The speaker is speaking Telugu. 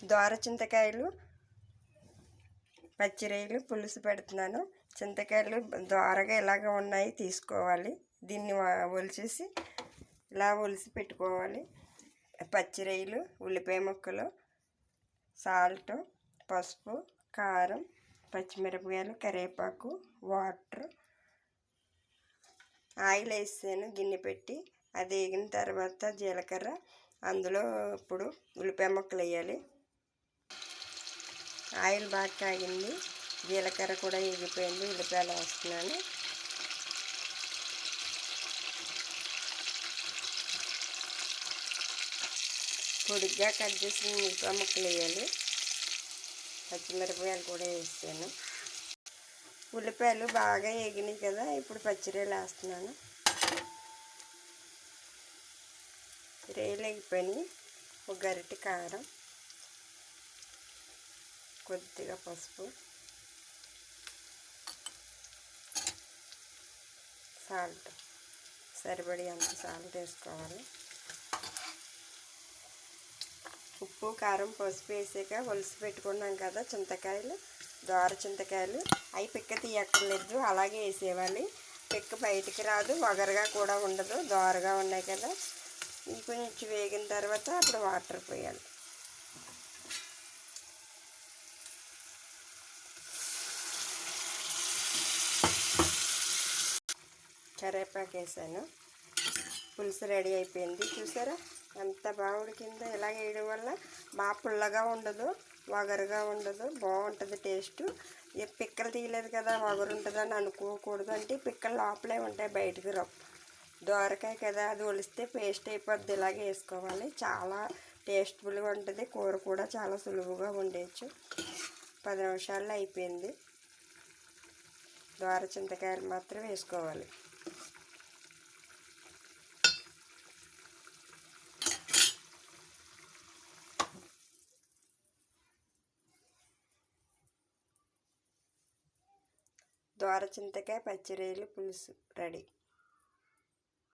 దోర చింతకాయలు పచ్చిరొయ్యలు పులుసు పెడుతున్నాను. చింతకాయలు దోరగా ఇలాగ ఉన్నాయి తీసుకోవాలి. దీన్ని ఒలిచేసి ఇలా ఒలిసి పెట్టుకోవాలి. పచ్చిరొయ్యలు, ఉల్లిపాయ ముక్కలు, సాల్ట్, పసుపు, కారం, పచ్చిమిరపకాయలు, కరివేపాకు, వాటర్, ఆయిల్ వేసాను గిన్నె పెట్టి. అది వేగిన తర్వాత జీలకర్ర, అందులో ఇప్పుడు ఉల్లిపాయ ముక్కలు వేయాలి. ఆయిల్ బాగా కాగింది, జీలకర్ర కూడా వేగిపోయింది. ఉల్లిపాయలు వేస్తున్నాను. పొడిగ్గా కట్ చేసిన ఉల్లిపాయ ముక్కలు వేయాలి. పచ్చిమిరపకాయలు కూడా వేసాను. ఉల్లిపాయలు బాగా వేగినాయి కదా, ఇప్పుడు పచ్చిరొయ్యలు వేస్తున్నాను. రొయ్యలు వేగిపోయినాయి. ఒక గరిటె కారం, కొద్దిగా పసుపు, సాల్ట్ సరిపడి అంత సాల్ట్ వేసుకోవాలి. ఉప్పు, కారం, పసుపు వేసాక ఒలిసి పెట్టుకున్నాం కదా చింతకాయలు, దోర చింతకాయలు, అవి పిక్క తీయక్కర్లేదు, అలాగే వేసేవాలి. పిక్క బయటికి రాదు, వగరగా కూడా ఉండదు, దోరగా ఉన్నాయి కదా. ఇవి కొంచెం వేగిన తర్వాత అప్పుడు వాటర్ పోయాలి. కరివేపాకు వేసాను. పులుసు రెడీ అయిపోయింది. చూసారా ఎంత బాగా ఉడికిందో. ఇలా వేయడం వల్ల బాగా పుల్లగా ఉండదు, వగరుగా ఉండదు, బాగుంటుంది టేస్ట్. పిక్కలు తీయలేదు కదా వగరు ఉంటుందని అనుకోకూడదు. అంటే పిక్కలు లోపలే ఉంటాయి, బయటకు రావు. దోరకాయ కదా, అది ఒలిస్తే పేస్ట్ అయిపోద్ది. ఇలాగే వేసుకోవాలి. చాలా టేస్ట్ఫుల్గా ఉంటుంది. కూర కూడా చాలా సులువుగా వండేయచ్చు. 10 నిమిషాల్లో అయిపోయింది. దోర చింతకాయలు మాత్రం వేసుకోవాలి. దోర చింతకాయ పచ్చిరొయ్యలు పులుసు రెడీ.